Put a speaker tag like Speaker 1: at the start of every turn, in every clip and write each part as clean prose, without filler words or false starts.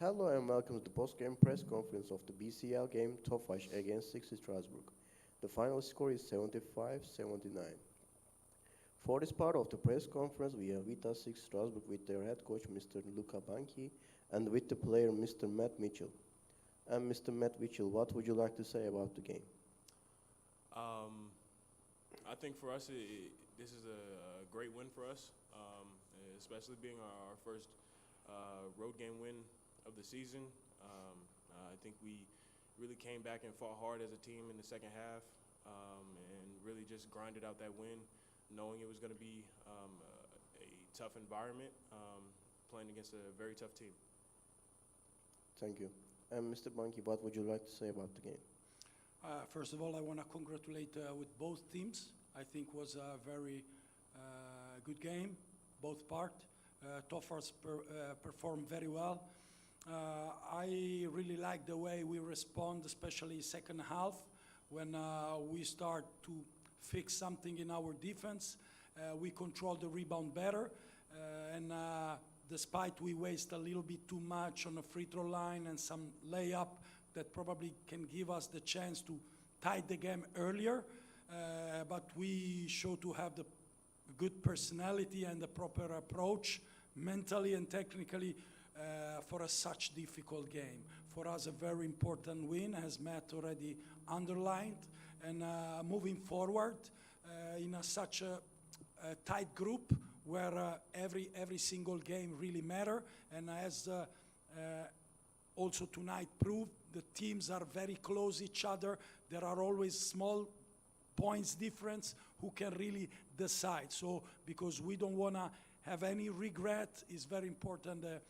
Speaker 1: Hello and welcome to the post-game press conference of the BCL game Tofas against SIG Strasbourg. The final score is 75-79. For this part of the press conference, we have with us SIG Strasbourg with their head coach Mr. Luca Banchi and with the player Mr. Matt Mitchell. And Mr. Matt Mitchell, what would you like to say about the game?
Speaker 2: I think for us, this is a great win for us, especially being our first road game win of the season. I think we really came back and fought hard as a team in the second half and really just grinded out that win, knowing it was going to be a tough environment, playing against a very tough team.
Speaker 1: Thank you. And Mr. Banchi, what would you like to say about the game?
Speaker 3: First of all, I want to congratulate with both teams. I think was a very good game, both parts. Tofas performed very well. I really like the way we respond, especially second half, when we start to fix something in our defense. We control the rebound better, and despite we waste a little bit too much on the free throw line and some layup that probably can give us the chance to tie the game earlier, but we show to have the good personality and the proper approach mentally and technically for a such difficult game. For us, a very important win, as Matt already underlined, and moving forward in such a tight group where every single game really matter, and as also tonight proved, the teams are very close each other. There are always small points difference who can really decide. So because we don't want to have any regret, it's very important. The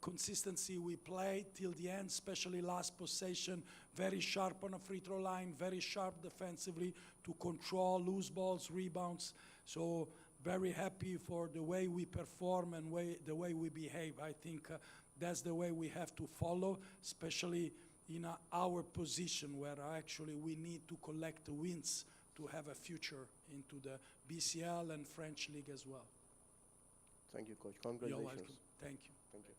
Speaker 3: consistency we play till the end, especially last possession, very sharp on a free throw line, very sharp defensively to control loose balls, rebounds. So very happy for the way we perform and the way we behave. I think that's the way we have to follow, especially in our position where actually we need to collect the wins to have a future into the BCL and French League as well.
Speaker 1: Thank you, Coach. Congratulations.
Speaker 3: You're welcome. Thank you.
Speaker 1: Thank you.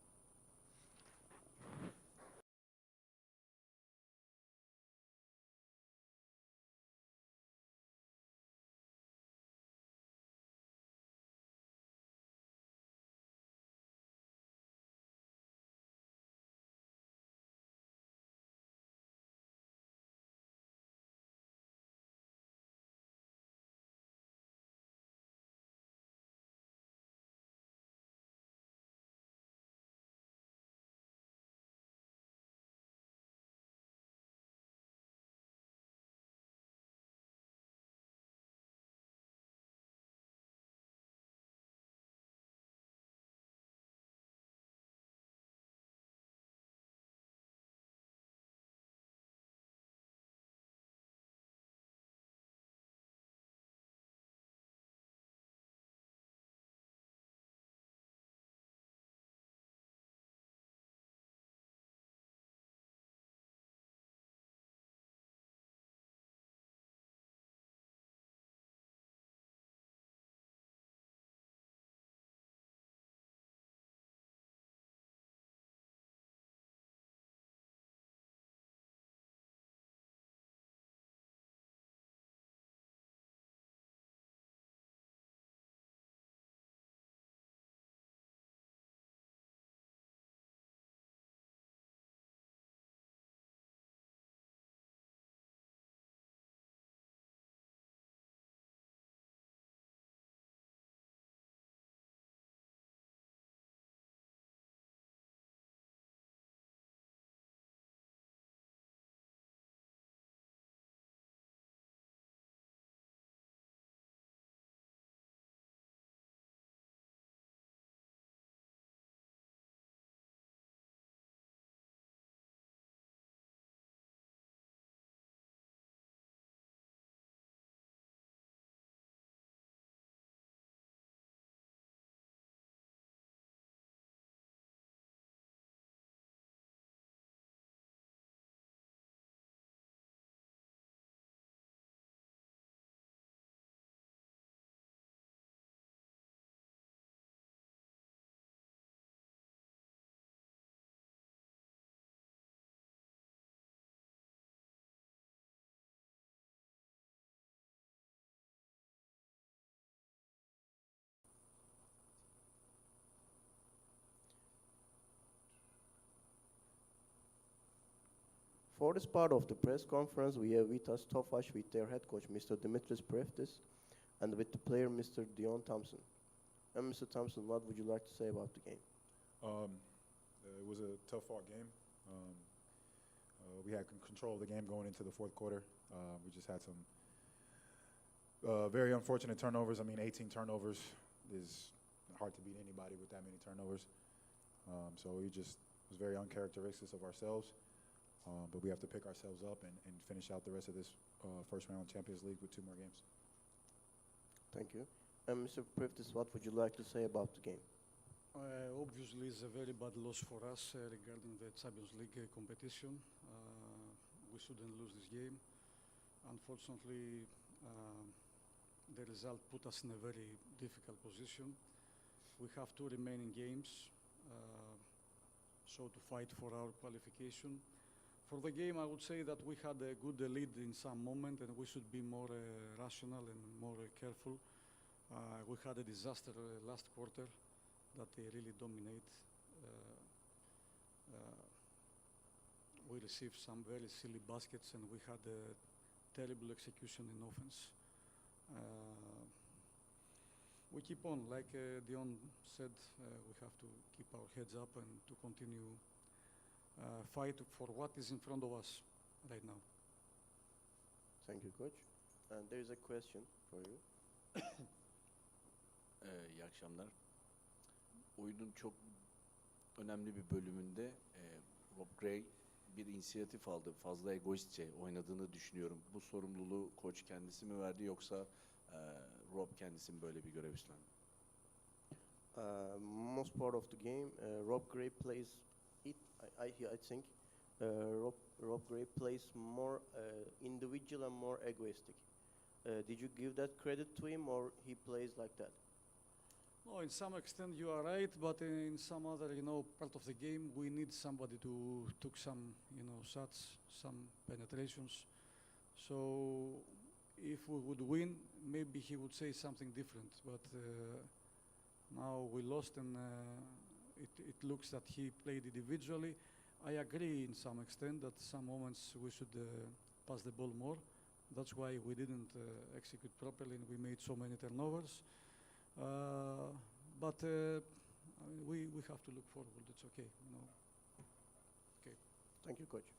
Speaker 1: For this part of the press conference, we have with us Tofas with their head coach, Mr. Dimitris Preftis, and with the player, Mr. Dion Thompson. And Mr. Thompson, what would you like to say about the game?
Speaker 4: It was a tough fought game. We had control of the game going into the fourth quarter. We just had some very unfortunate turnovers. I mean, 18 turnovers is hard to beat anybody with that many turnovers. So it just was very uncharacteristic of ourselves. But we have to pick ourselves up and finish out the rest of this first round Champions League with 2 more games.
Speaker 1: Thank you. And Mr. Preftis, what would you like to say about the game?
Speaker 3: Obviously, it's a very bad loss for us regarding the Champions League competition. We shouldn't lose this game. Unfortunately, the result put us in a very difficult position. We have 2 remaining games, so to fight for our qualification. For the game, I would say that we had a good lead in some moment, and we should be more rational and more careful. We had a disaster last quarter that they really dominate. We received some very silly baskets, and we had a terrible execution in offense. We keep on, like Dion said, we have to keep our heads up and to continue fight for what is in front of us right now.
Speaker 1: Thank you, coach. And there is a question for you.
Speaker 5: İyi akşamlar. Oyunun çok önemli bir bölümünde Rob Gray bir inisiyatif aldı. Fazla egoistçe oynadığını düşünüyorum. Bu sorumluluğu koç kendisi mi verdi yoksa Rob kendisi mi böyle bir görev üstlendi?
Speaker 1: Most part of the game, Rob Gray plays it. I think Rob Gray plays more individual and more egoistic. Did you give that credit to him, or he plays like that?
Speaker 3: No, in some extent you are right, but in some other, part of the game, we need somebody to took some, shots, some penetrations. So if we would win, maybe he would say something different. But now we lost, and it looks that he played individually. I agree in some extent that some moments we should pass the ball more. That's why we didn't execute properly, and we made so many turnovers. But we have to look forward. It's okay, Okay.
Speaker 1: Thank you, coach.